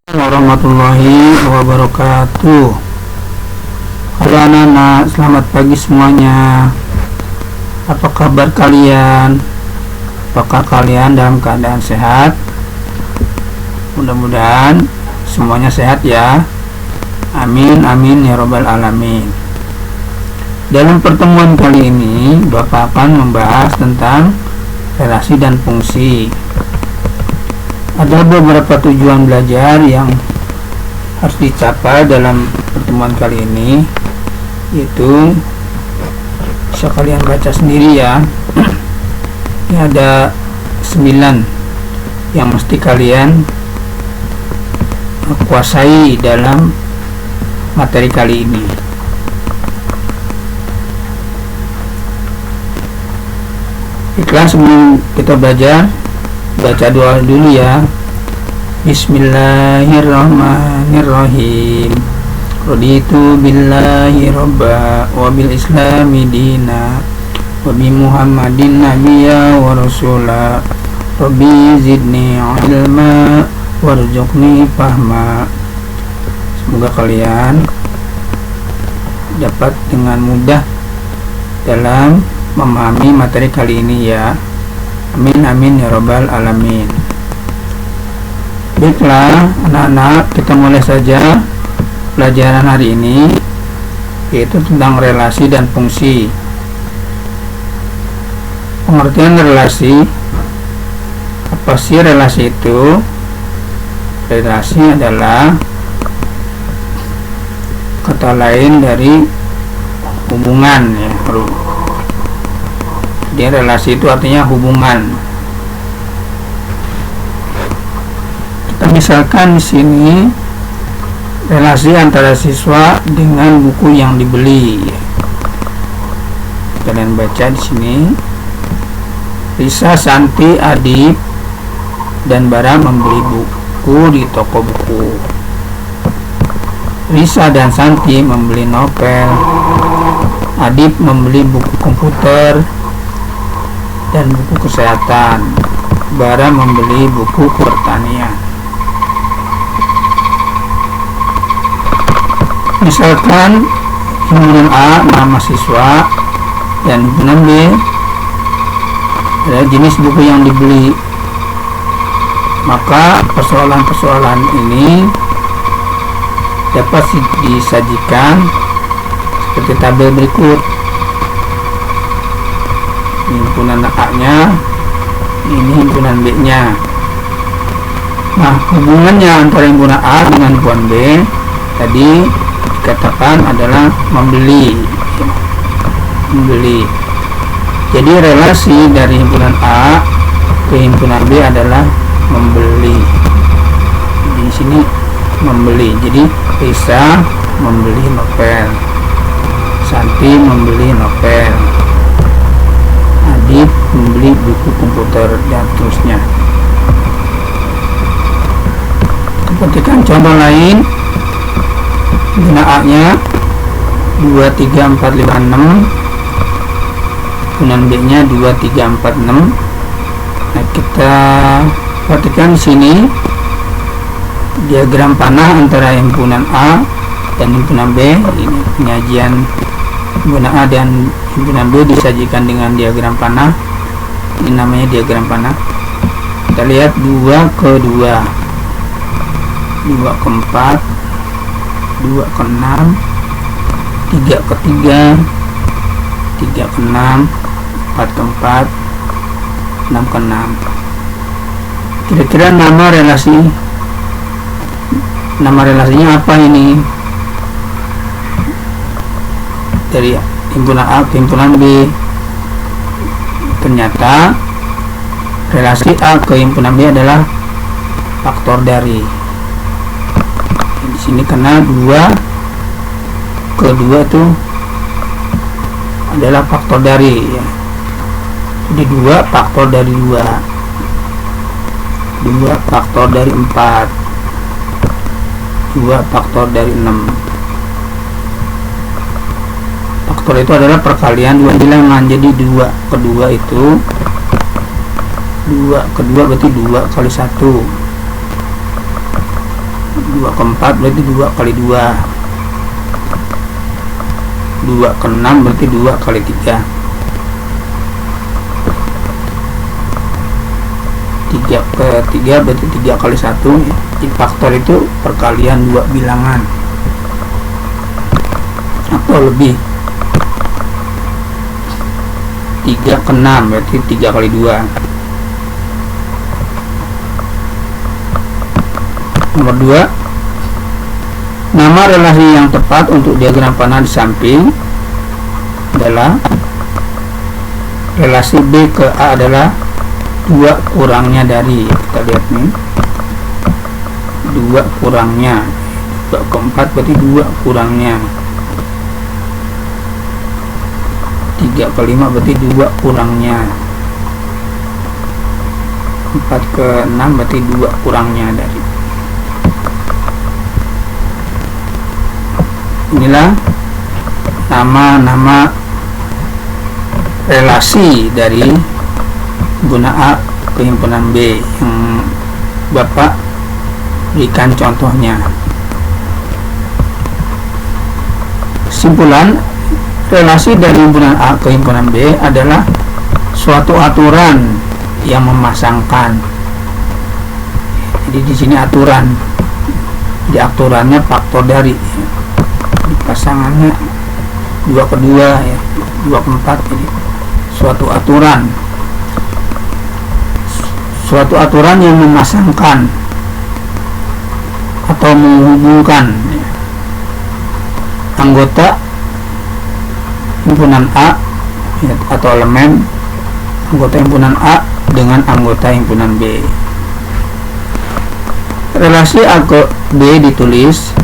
Warahmatullahi wabarakatuh. Halo anak-anak, selamat pagi semuanya. Apa kabar kalian? Apakah kalian dalam keadaan sehat? Mudah-mudahan semuanya sehat ya. Amin amin ya robbal alamin. Dalam pertemuan kali ini Bapak akan membahas tentang relasi dan fungsi. Ada beberapa tujuan belajar yang harus dicapai dalam pertemuan kali ini, yaitu bisa kalian baca sendiri ya. Ini ada 9 yang mesti kalian kuasai dalam materi kali ini. Baiklah, sebelum kita belajar, baca doa dulu ya. Bismillahirrahmanirrahim. Raditu billahi robba wa bil islami dina wa bi muhammadin nabiyya wa rasula. Rabbi zidni ilma warzuqni fahma. Semoga kalian dapat dengan mudah dalam memahami materi kali ini ya. Amin amin ya robbal alamin. Baiklah anak-anak, kita mulai saja pelajaran hari ini, yaitu tentang relasi dan fungsi. Pengertian relasi, apa sih relasi itu? Relasi adalah kata lain dari hubungan ya. Jadi relasi itu artinya hubungan. Kita misalkan di sini relasi antara siswa dengan buku yang dibeli. Kalian baca di sini. Risa, Santi, Adib, dan Bara membeli buku di toko buku. Risa dan Santi membeli novel. Adib membeli buku komputer dan buku kesehatan. Bara membeli buku pertanian. Misalkan himpunan A nama siswa dan himpunan B adalah jenis buku yang dibeli, maka persoalan-persoalan ini dapat disajikan seperti tabel berikut. Himpunan A-nya, ini himpunan B-nya. Nah, hubungannya antara himpunan A dengan himpunan B tadi dikatakan adalah membeli. Jadi relasi dari himpunan A ke himpunan B adalah membeli. Di sini membeli. Jadi Risa membeli novel, Santi membeli novel, Adib membeli buku komputer, dan seterusnya. Perhatikan contoh lain. Himpunan A nya 2, 3, 4, 5, 6. Himpunan B nya 2, 3, 4, 6. Nah, kita perhatikan di sini diagram panah antara himpunan A dan himpunan B. Ini penyajian himpunan A dan himpunan B disajikan dengan diagram panah. Ini namanya diagram panah. Kita lihat 2 ke 2, 2 ke 4, 2 ke 6, 3 ke 3, 3 ke 6, 4 ke 4, 6 ke 6. Kira-kira nama relasinya apa ini? Dari himpunan A ke himpunan B. Ternyata relasi A ke himpunan B adalah faktor dari. Di sini karena 2 ke 2 itu adalah faktor dari ya. Jadi 2 faktor dari 2, 2 faktor dari 4, 2 faktor dari 6. Faktor itu adalah perkalian dua bilangan. Jadi 2 ke 2 itu 2 ke 2 berarti 2 kali 1. 2 ke 4 berarti 2 kali 2, 2 ke 6 berarti 2 kali 3, 3 ke 3 berarti 3 kali 1 ya. Jadi faktor itu perkalian 2 bilangan atau lebih. 3 ke 6 berarti 3 kali 2. Nomor 2, nama relasi yang tepat untuk diagram panah di samping adalah relasi B ke A adalah 2 kurangnya dari, kita lihat nih, 2 kurangnya 2 ke 4 berarti 2 kurangnya, 3 ke 5 berarti 2 kurangnya, 4 ke 6 berarti 2 kurangnya dari. Inilah nama-nama relasi dari guna A ke himpunan B yang Bapak berikan contohnya. Kesimpulan, relasi dari himpunan A ke himpunan B adalah suatu aturan yang memasangkan. Jadi di sini aturan, di aturannya faktor dari, di pasangannya 2 ke 2 ya, 2 ke 4, jadi suatu aturan yang memasangkan atau menghubungkan ya, anggota himpunan A ya, atau elemen anggota himpunan A dengan anggota himpunan B. Relasi A ke B ditulis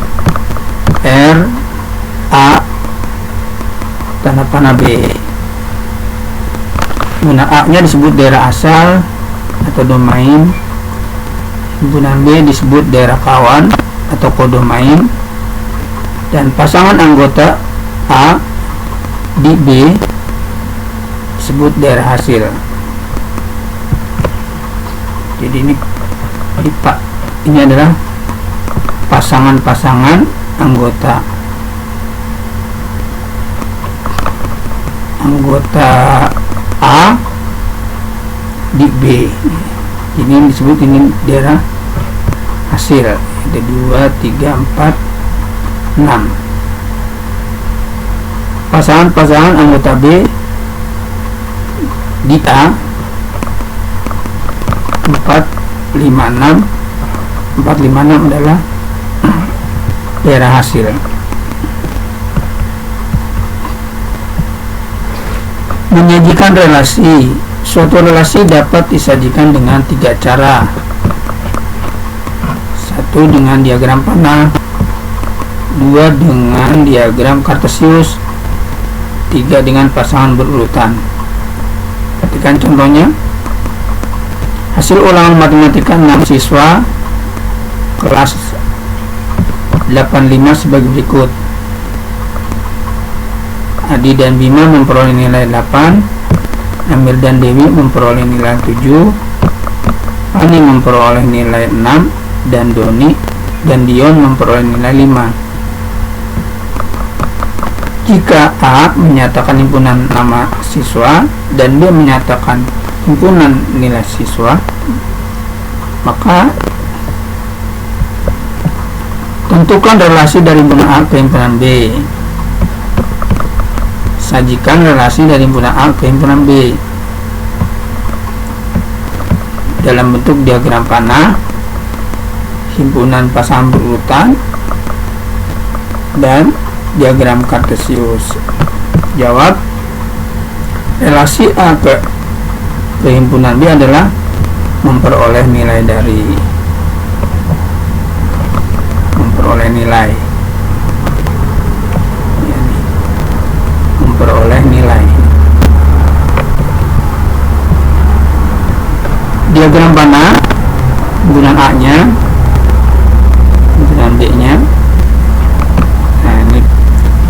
R A tanda panah B. Himpunan A nya disebut daerah asal atau domain, himpunan B disebut daerah kawan atau kodomain, dan pasangan anggota A di B disebut daerah hasil. Jadi ini adalah pasangan-pasangan anggota A di B. Ini disebut ini daerah hasil. Ada 2, 3, 4, 6. Pasangan-pasangan anggota B di A 4, 5, 6. 4, 5, 6 adalah daerah hasil. Menyajikan relasi. Suatu relasi dapat disajikan dengan 3 cara. 1 dengan diagram panah, 2 dengan diagram kartesius, 3 dengan pasangan berurutan. Perhatikan contohnya. Hasil ulangan matematika 6 siswa kelas 85 sebagai berikut. Adi dan Bima memperoleh nilai 8, Amir dan Dewi memperoleh nilai 7, Fani memperoleh nilai 6, dan Doni dan Dion memperoleh nilai 5. Jika A menyatakan himpunan nama siswa dan B menyatakan himpunan nilai siswa, maka tentukan relasi dari himpunan A ke himpunan B. Sajikan relasi dari himpunan A ke himpunan B dalam bentuk diagram panah, himpunan pasangan berurutan, dan diagram kartesius. Jawab, relasi A ke himpunan B adalah memperoleh nilai dari, memperoleh nilai, memperoleh nilai. Diagram panah, himpunan A nya, himpunan B nya, nah ini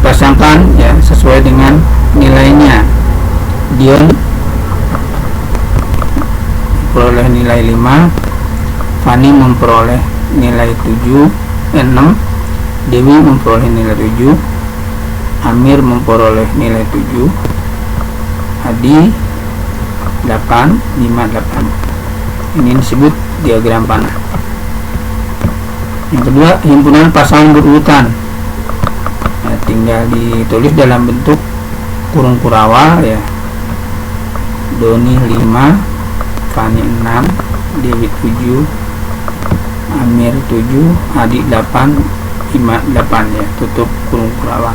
pasangkan ya sesuai dengan nilainya. Dion memperoleh nilai 5, Fani memperoleh nilai 7, 6, Dewi memperoleh nilai 7, Amir memperoleh nilai 7, Adi 8, 5, 8. Ini disebut diagram panah. Yang kedua, himpunan pasangan berurutan. Nah, tinggal ditulis dalam bentuk kurung kurawal ya. Doni 5, Fani 6, Dewi 7, Amir 7, Adi 8, 5, 8 ya, tutup kurung kurawal.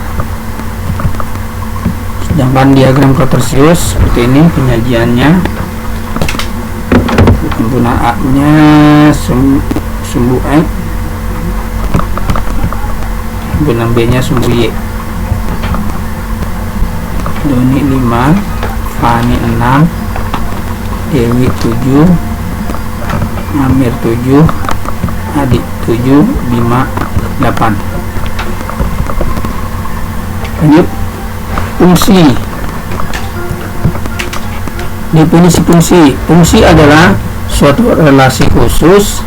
Sedangkan diagram Cartesius seperti ini penyajiannya. Himpunan A nya sumbu X, himpunan B nya sumbu Y. Doni 5, Fani 6, Dewi 7, Amir 7, Adi 7, 5, 8. Lanjut, fungsi. Definisi fungsi. Fungsi adalah suatu relasi khusus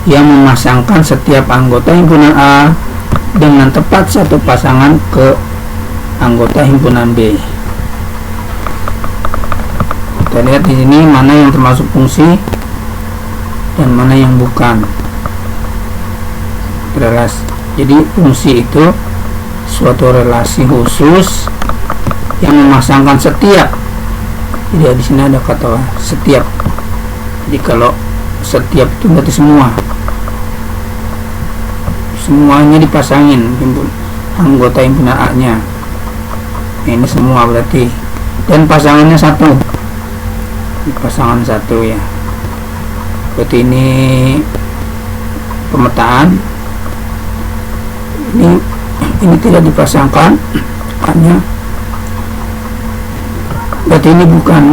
yang memasangkan setiap anggota himpunan A dengan tepat satu pasangan ke anggota himpunan B. Kita lihat di sini mana yang termasuk fungsi dan mana yang bukan. Relasi. Jadi fungsi itu suatu relasi khusus yang memasangkan setiap. Jadi di sini ada kata setiap. Jadi kalau setiap itu berarti semua. Semuanya dipasangin anggota himpunan A nya. Ini semua berarti. Dan pasangannya satu. Pasangan satu ya. Berarti ini pemetaan. Ini tidak dipasangkan A nya. Berarti ini bukan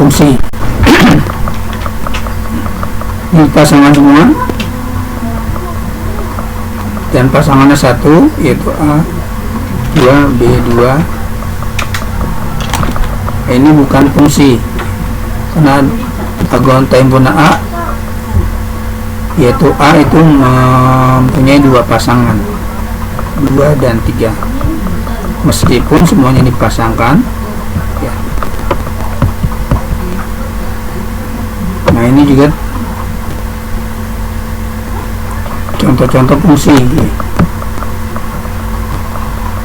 fungsi. Ini pasangan semua dan pasangannya satu, yaitu A2, B2. Ini bukan fungsi karena anggota himpunan A, yaitu A itu mempunyai dua pasangan, 2 dan 3, meskipun semuanya dipasangkan ya. Nah, ini juga contoh-contoh fungsi.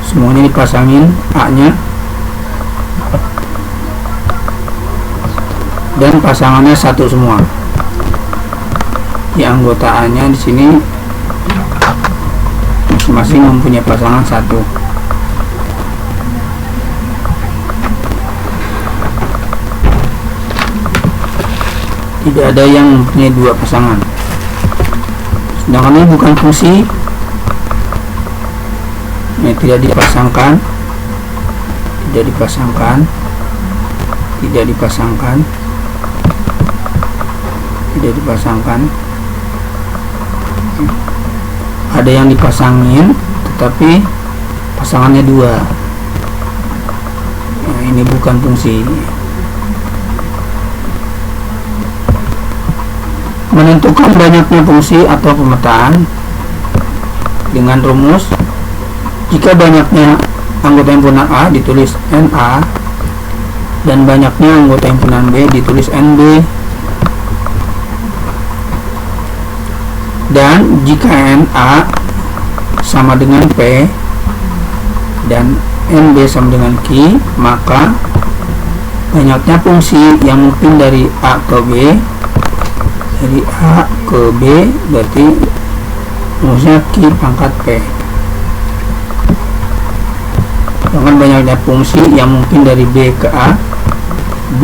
Semuanya dipasangin A nya dan pasangannya satu semua. Di anggota A nya di sini masing-masing mempunyai pasangan satu. Tidak ada yang mempunyai dua pasangan. Sedangkan ini bukan fungsi, ini tidak dipasangkan, tidak dipasangkan, tidak dipasangkan, tidak dipasangkan. Ada yang dipasangin, tetapi pasangannya dua. Nah, ini bukan fungsi. Menentukan banyaknya fungsi atau pemetaan dengan rumus: jika banyaknya anggota himpunan A ditulis NA dan banyaknya anggota himpunan B ditulis NB, dan jika NA sama dengan P dan NB sama dengan Q, maka banyaknya fungsi yang mungkin dari A ke B, dari A ke B berarti rumusnya Q pangkat P. Dengan banyaknya fungsi yang mungkin dari B ke A, B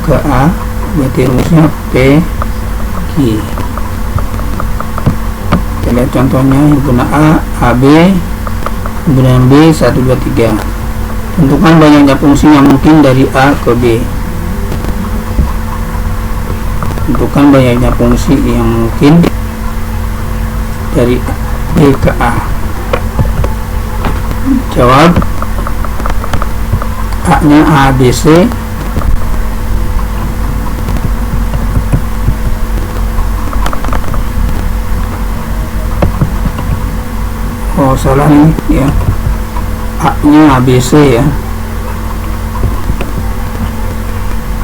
ke A berarti rumusnya P Q. Kita lihat contohnya: himpunan A, AB, himpunan B 1, 2, 3. Tentukan banyaknya fungsi yang mungkin dari A ke B. Tentukan banyaknya fungsi yang mungkin dari B ke A. Jawab: A nya A, B, C, oh salah nih ya, A nya ABC ya,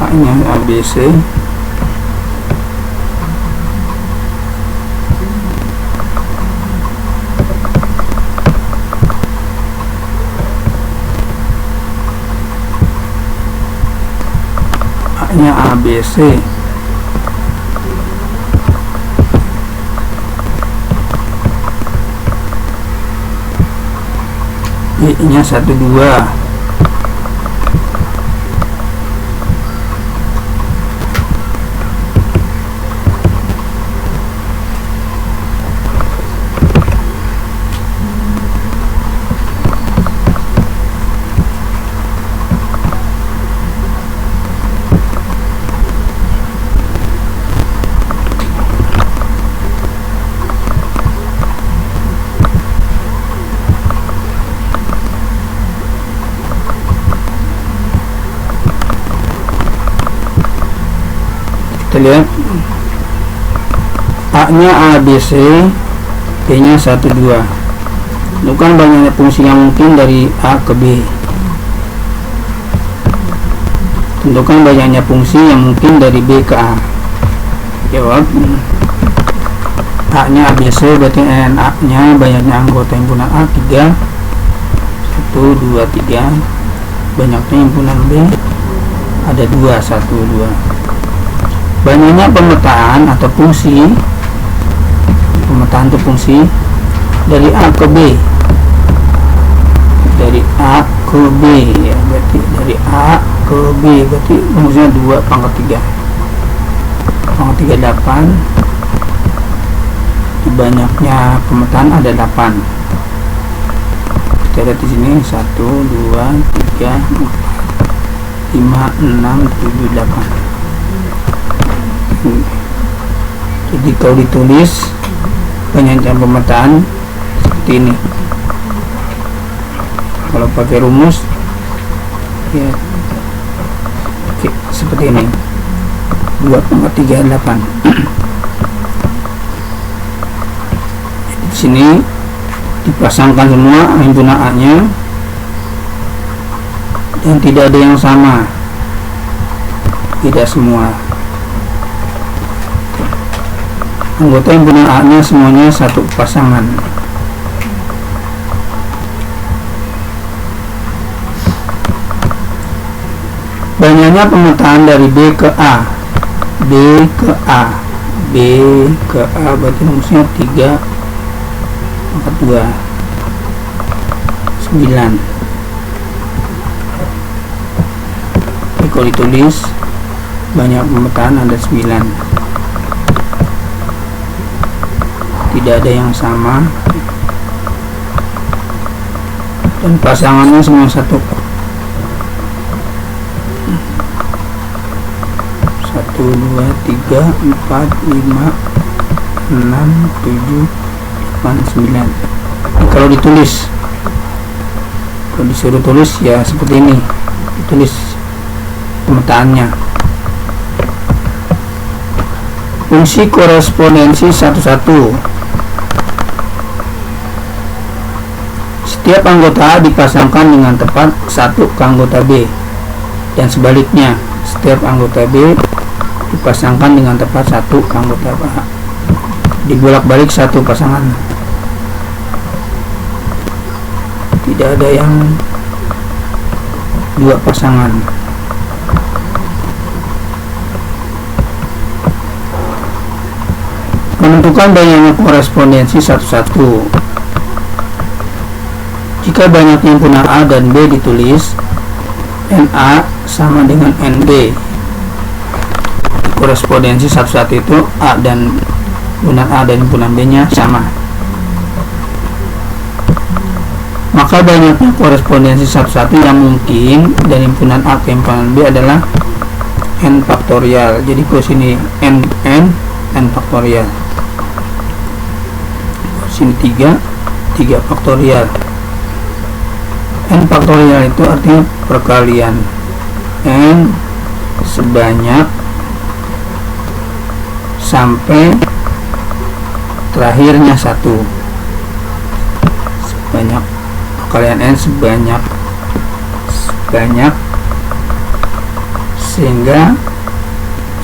A nya ABC, A nya ABC, B nya 12, kita lihat A nya ABC, B nya 12. Tentukan banyaknya fungsi yang mungkin dari A ke B. Tentukan banyaknya fungsi yang mungkin dari B ke A. Jawab, A nya ABC berarti A nya banyaknya anggota himpunan A 3, 1, 2, 3. Banyaknya himpunan B ada 2, 1, 2. Banyaknya pemetaan atau fungsi, pemetaan itu fungsi dari A ke B, dari A ke B ya, berarti dari A ke B berarti rumusnya 2 pangkat 3, pangkat 3 8. Di banyaknya pemetaan ada 8. Kita lihat di sini 1, 2, 3, 4, 5, 6, 7, 8. Jadi kalau ditulis banyaknya pemetaan seperti ini, kalau pakai rumus ya oke, seperti ini 2,38. Di sini dipasangkan semua himpunan A nya dan tidak ada yang sama, tidak semua. Anggota himpunan A nya semuanya satu pasangan. Banyaknya pemetaan dari B ke A, B ke A, B ke A berarti rumusnya 3 pangkat 2, 9. Jadi kalau ditulis banyak pemetaan ada 9. Tidak ada yang sama dan pasangannya semua satu. 1, 2, 3, 4, 5, 6, 7, 8, 9. Kalau ditulis, kalau disuruh tulis ya seperti ini, ditulis pemetaannya. Fungsi korespondensi 1-1. Setiap anggota A dipasangkan dengan tepat satu ke anggota B, dan sebaliknya setiap anggota B dipasangkan dengan tepat satu ke anggota A. Dibolak-balik satu pasangan, tidak ada yang dua pasangan. Menentukan banyaknya korespondensi 1-1. Jika banyaknya himpunan A dan B ditulis, NA sama dengan NB. Korespondensi 1-1 itu A dan himpunan A dan himpunan B nya sama. Maka banyaknya korespondensi 1-1 yang mungkin dari himpunan A ke himpunan B adalah N faktorial. Jadi ke sini N faktorial. Sini 3 faktorial. N faktorial itu artinya perkalian N sebanyak sampai terakhirnya 1 sebanyak perkalian n sebanyak sehingga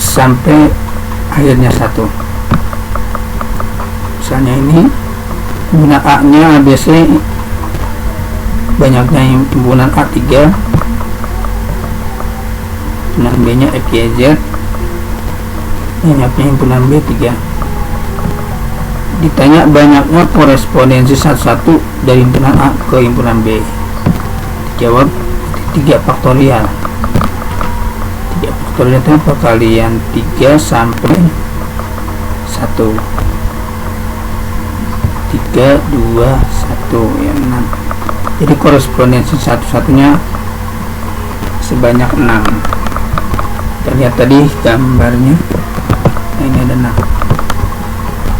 sampai akhirnya 1. Misalnya ini guna A nya ABC, banyaknya himpunan A 3, himpunan B nya FYZ, banyaknya himpunan B 3. Ditanya banyaknya korespondensi satu-satu dari himpunan A ke himpunan B. Dijawab 3 faktorial. 3 faktorial itu perkalian 3 sampai 1. 3, 2, 1 ya 6. Jadi korespondensi satu-satunya sebanyak 6. Kita lihat tadi gambarnya. Nah, ini ada 6.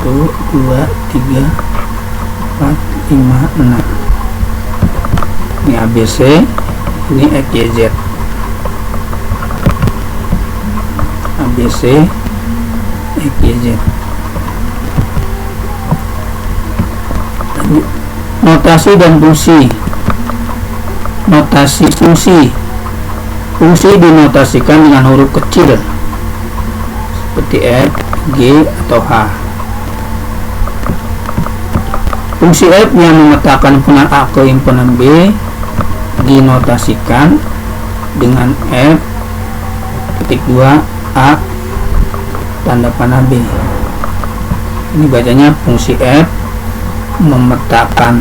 1, 2, 3, 4, 5, 6. Ini ABC, ini FYZ. ABC, FYZ. Notasi dan fungsi. Notasi fungsi. Fungsi dinotasikan dengan huruf kecil seperti F, G, atau H. Fungsi F yang memetakan himpunan A ke himpunan B dinotasikan dengan F titik 2 A tanda panah B. Ini bacanya fungsi F memetakan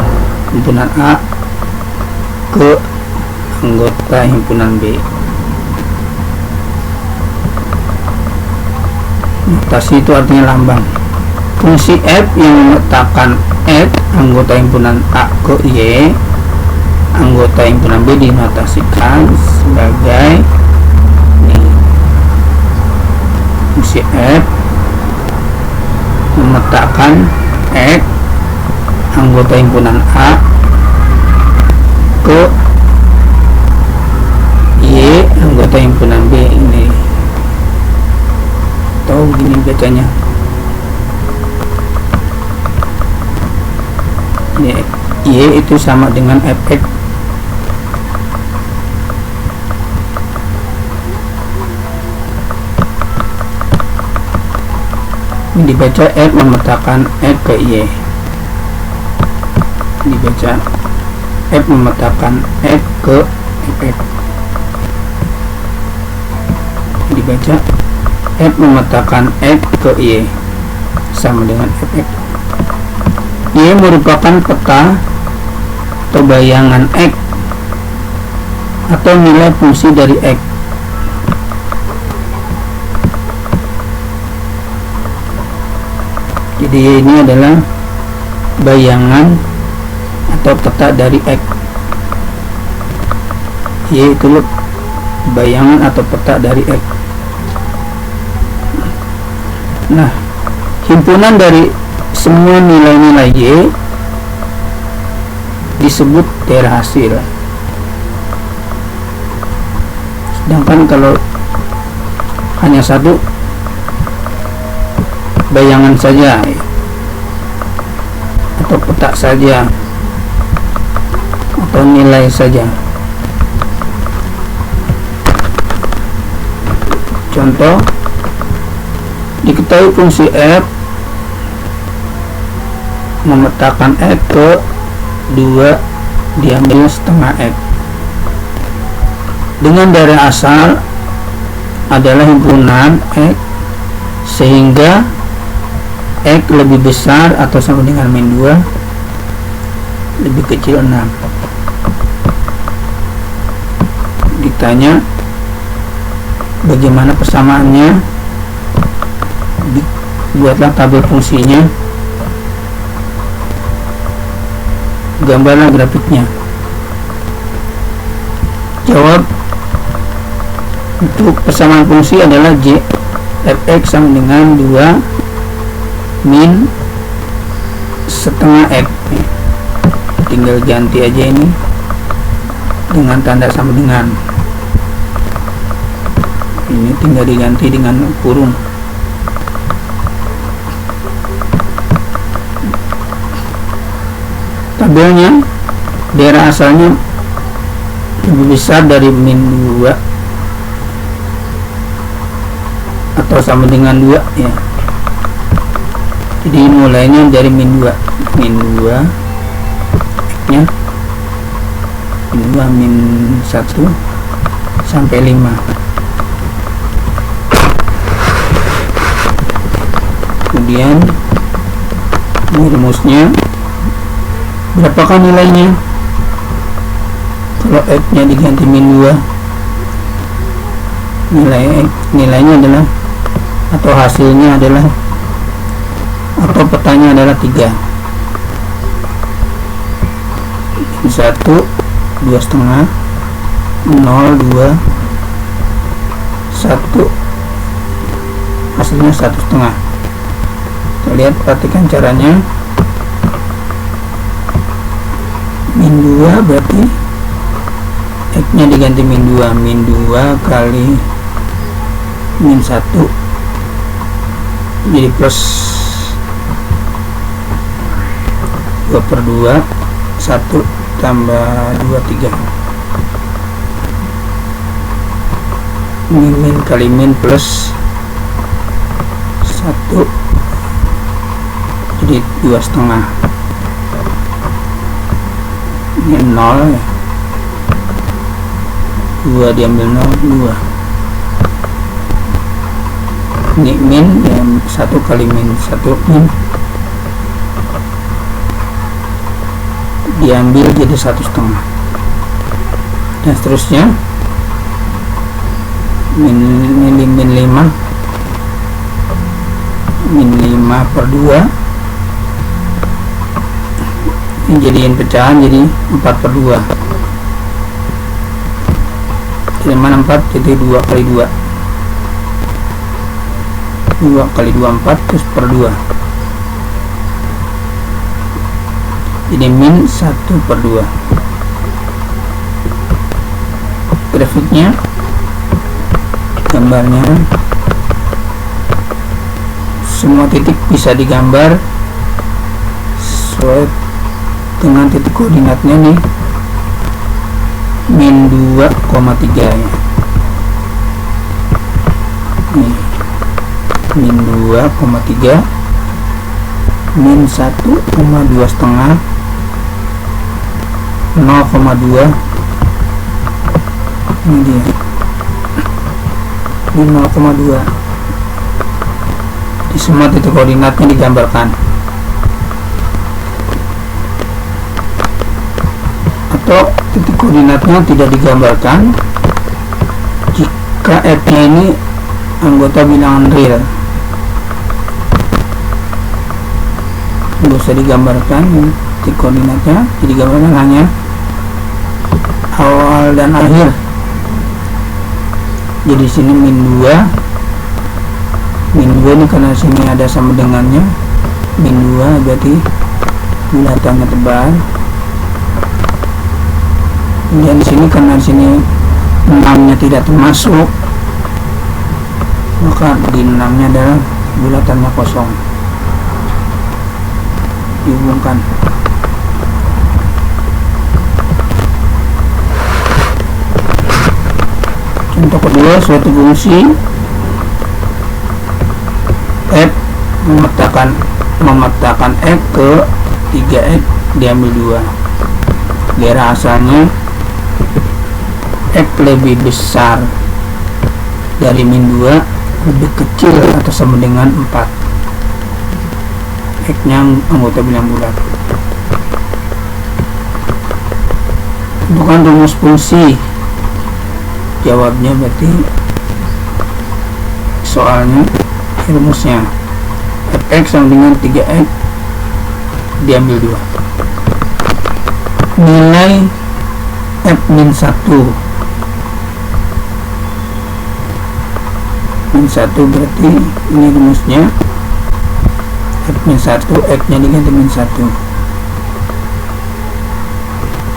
himpunan A ke anggota himpunan B. Notasi itu artinya lambang. Fungsi F yang memetakan F anggota himpunan A ke Y, anggota himpunan B dinotasikan sebagai ini. Fungsi F memetakan X anggota himpunan A ke Y anggota himpunan B. Ini atau gini bacanya, ini Y itu sama dengan Fx. Ini dibaca F memetakan X ke Y. Dibaca F memetakan X ke Fx. Dibaca F memetakan X ke Y sama dengan Fx. Y merupakan peta atau bayangan X atau nilai fungsi dari X. Jadi Y ini adalah bayangan atau peta dari X. Y itu bayangan atau peta dari X. Nah, himpunan dari semua nilai-nilai Y disebut daerah hasil. Sedangkan kalau hanya satu bayangan saja atau peta saja atau nilai saja. Contoh, diketahui fungsi F memetakan X ke 2 diambil setengah X dengan daerah asal adalah himpunan X sehingga X lebih besar atau sama dengan min 2 lebih kecil 6. Ditanya bagaimana persamaannya, buatlah tabel fungsinya, gambarlah grafiknya. Jawab untuk persamaan fungsi adalah J Fx sama dengan 2 min setengah X. Tinggal ganti aja ini dengan tanda sama dengan, ini tinggal diganti dengan kurung. Tabelnya daerah asalnya lebih besar dari min 2 atau sama dengan 2 ya. Jadi mulainya dari min 2 nya min 1 sampai 5. Kemudian rumusnya berapakah nilainya kalau X nya diganti min 2? Nilainya adalah, atau hasilnya adalah, atau petanya adalah 3. 1 2,5 0 2 1, hasilnya 1,5. Kita lihat, perhatikan caranya. Min 2 berarti X nya diganti min 2 kali min 1 jadi plus 2/2, 1 tambah 2 3, min kali min plus 1 jadi 2,5. Ini 0 ya, 2 diambil 0 2. Ini min ya, 1 kali min 1 min diambil jadi 1,5, dan seterusnya. min 5/2 ini jadiin pecahan jadi 4/2, jadi mana 4, jadi 2 kali 2 kali 2 4 terus per 2, jadi min 1/2. Grafiknya, gambarnya, semua titik bisa digambar sesuai dengan titik koordinatnya nih, min 2,3 ya. Nih, min 2,3 min 1,2,5 0,2, ini dia di 0,2. Di semua titik koordinatnya digambarkan, atau titik koordinatnya tidak digambarkan jika F nya ini anggota bilangan real. Tidak usah digambarkan titik koordinatnya, jadi digambarkan hanya awal dan akhir. Jadi sini min 2 ini karena sini ada sama dengannya, min 2 berarti bulatannya tebal. Kemudian di sini karena di sini 6-nya tidak termasuk, maka di 6-nya adalah bulatannya kosong, dihubungkan. Contoh kedua, suatu fungsi F memetakan X ke 3X diambil 2. Daerah asalnya X lebih besar dari min 2, lebih kecil atau sama dengan 4. X nya anggota bilangan bulat. Tentukan rumus fungsi. Jawabnya berarti soalnya rumusnya Fx sama dengan 3x diambil 2. Nilai F min 1 berarti ini rumusnya F min 1, X nya diganti min 1,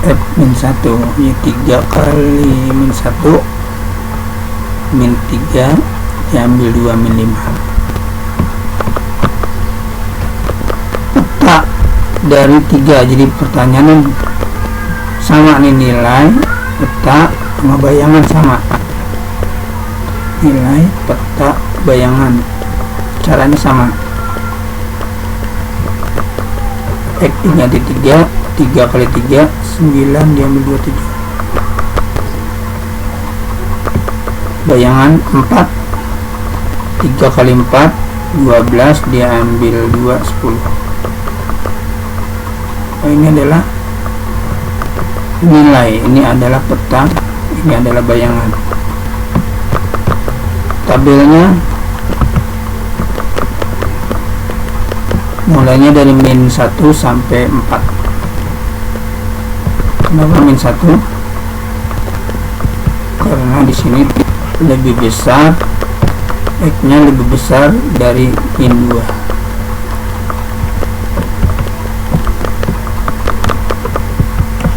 F min 1 ini 3 kali min 1 min 3 diambil 2 min 5. Peta dari 3, jadi pertanyaan sama nih, nilai peta sama bayangan sama, nilai peta bayangan caranya sama. X diganti 3, 3 kali 3 9 diambil 27, bayangan 4, 3 kali 4 12 diambil 2 10. Ini adalah nilai, ini adalah peta, ini adalah bayangan. Tabelnya mulainya dari min 1 sampai 4. Kenapa min 1? Karena di sini lebih besar, X-nya lebih besar dari min 2.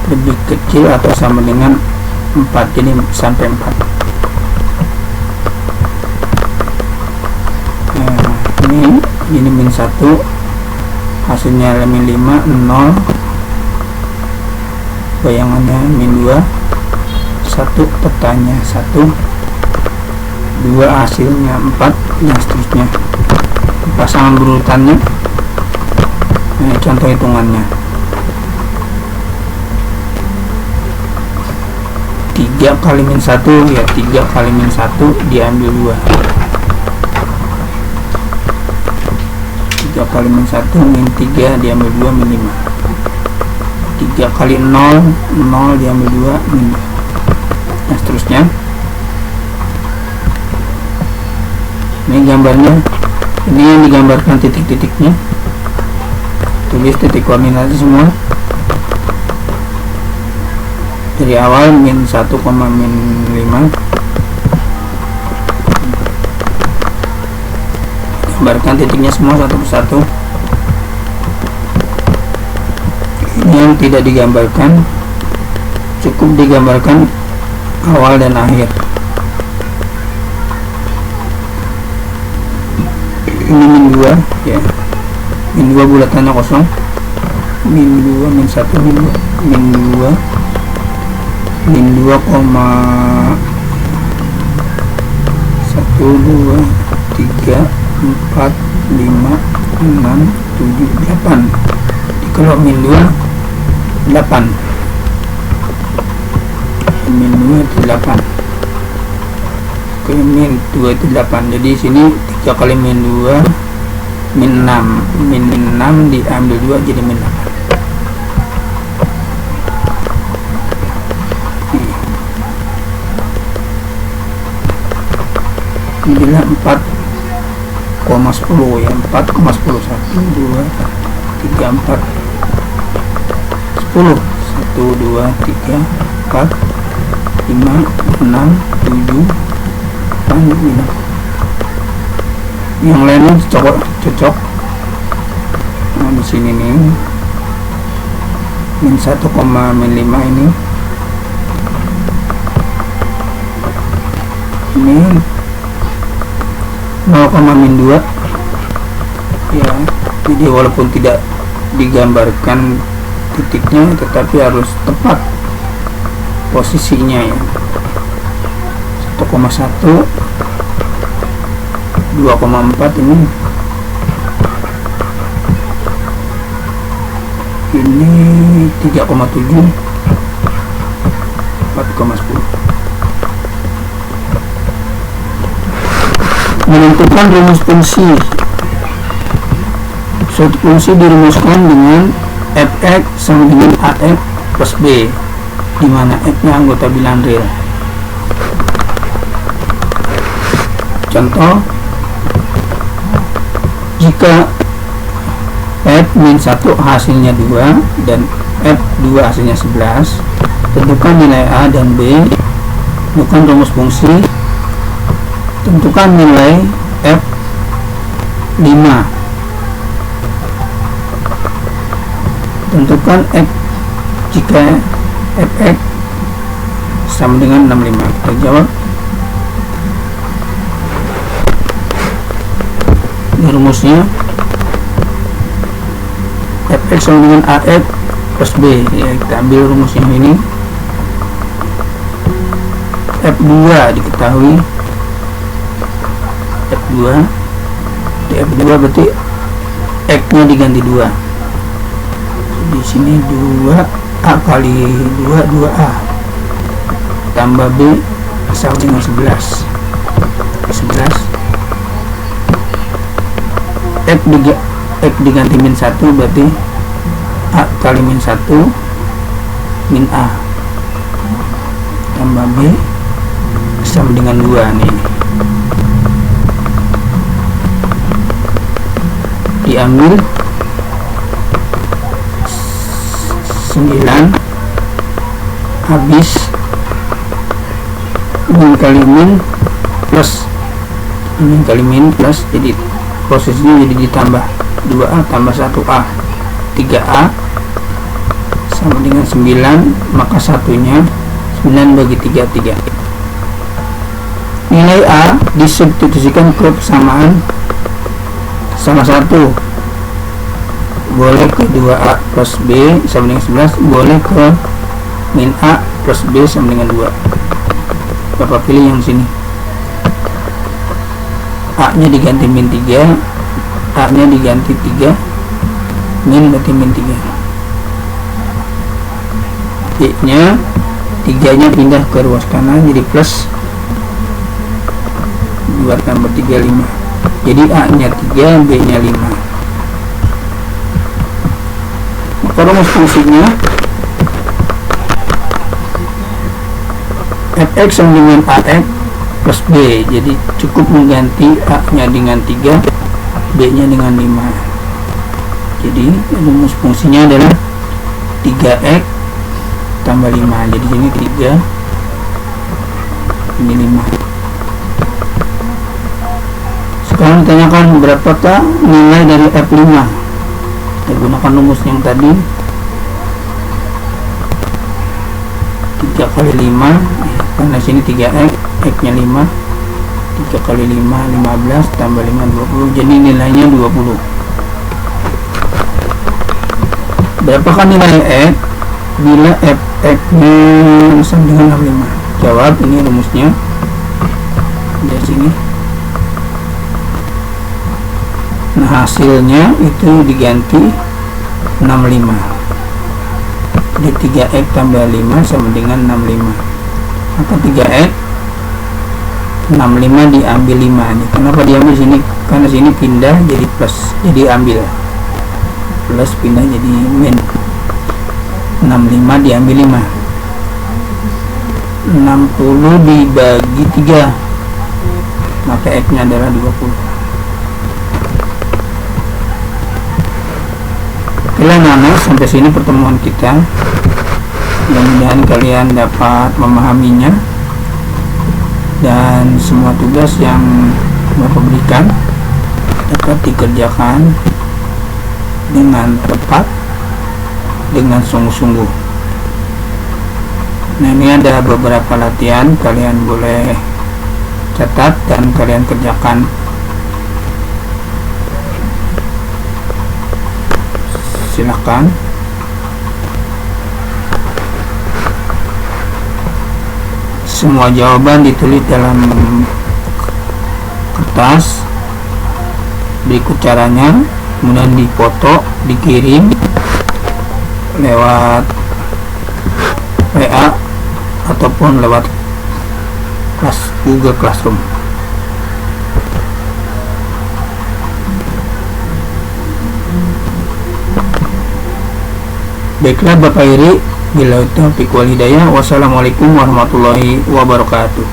Lebih kecil atau sama dengan 4, jadi sampai 4. Nah, ini min 1, hasilnya min 5 0, bayangannya min 2, 1 petanya 1, 2 hasilnya 4, dan seterusnya. Pasangan berurutannya. Nah, contoh hitungannya 3 kali min 1 ya 3 kali min 1 diambil 2, 3 kali min 1 min 3 diambil 2 min 5, 3 kali 0 0 diambil 2 min 2, nah seterusnya. Ini gambarnya, ini yang digambarkan titik-titiknya, tulis titik koordinatnya semua dari awal min 1, min 5, gambarkan titiknya semua satu persatu. Ini yang tidak digambarkan, cukup digambarkan awal dan akhir. Ini min 2 ya, min 2 bulatannya kosong, min 2 min 1 min 2 min 2 min 2, 1 2 3 4 5 6 7 8. Kalau min 2 8, min 2 itu 8, min 2 itu 8. Jadi sini 3 kali min 2 min 6, min 6 diambil 2 jadi min 8. Ini adalah 4,10 ya, 4,10 1 2 3 4 10 1 2 3 4 5 6 7 8 9. Yang lainnya cocok. Nah, di sini nih min 1, min 5 ini min 0, min 2 ya. Jadi walaupun tidak digambarkan titiknya, tetapi harus tepat posisinya ya. 1,1 2,4 ini 3,7 4,10. Menentukan rumus fungsi. Suatu fungsi dirumuskan dengan f(x) sama dengan ax plus b, di mana f-nya anggota bilangan real. Contoh, jika f min 1 hasilnya 2 dan f2 hasilnya 11, tentukan nilai a dan b. Bukan rumus fungsi. Tentukan nilai f5. Tentukan f jika fx sama dengan 65. Kita jawab. Ini rumusnya, fx sama dengan ax plus B. Ya, kita ambil rumus yang ini. F2 diketahui, F2 di F2 berarti X nya diganti 2. Di sini 2A kali 2A tambah B sama dengan 11. X diganti min 1 berarti A kali min 1 min A tambah B sama dengan 2 nih. Diambil 9 habis min kali min plus min kali min plus, jadi posisinya jadi ditambah 2A tambah 1A 3A sama dengan 9, maka satunya 9 bagi 3. Nilai A disubstitusikan ke persamaan sama 1, boleh ke 2A plus B sama dengan 11, boleh ke min A plus B sama dengan 2. Bapak pilih yang sini. A nya diganti min 3, A nya diganti 3, min berarti min 3. B nya 3 nya pindah ke ruas kanan jadi plus 2 tambah 3 5, jadi A nya 3, B nya 5. Maka rumus fungsinya fx sama dengan ax plus b, jadi cukup mengganti A nya dengan 3, B nya dengan 5. Jadi rumus fungsinya adalah 3x tambah 5, jadi sini 3 ini 5. Sekarang ditanyakan berapakah nilai dari F5. Kita gunakan rumus yang tadi, 3 kali 5, karena sini 3x, x nya 5, 3 kali 5 15 tambah 5 20, jadi nilainya 20. Berapakah nilai x bila fx nya sama dengan 65? Jawab, ini rumusnya dari sini. Nah, hasilnya itu diganti 65. Jadi 3x tambah 5 sama dengan 65. Maka 3x 65 diambil 5 nih. Kenapa diambil sini? Karena sini pindah jadi plus, jadi ambil plus pindah jadi min. 65 diambil 5. 60 dibagi 3, maka x nya adalah 20. Oke, anak-anak, sampai sini pertemuan kita. Mudah-mudahan kalian dapat memahaminya, dan semua tugas yang Bapak berikan dapat dikerjakan dengan tepat, dengan sungguh-sungguh. Nah, ini ada beberapa latihan, kalian boleh catat dan kalian kerjakan. Silakan. Semua jawaban ditulis dalam kertas. Berikut caranya, kemudian dipoto, dikirim lewat WA ataupun lewat Google Classroom. Baiklah Bapak Iri, bila taufiq wal hidayah. Wassalamualaikum warahmatullahi wabarakatuh.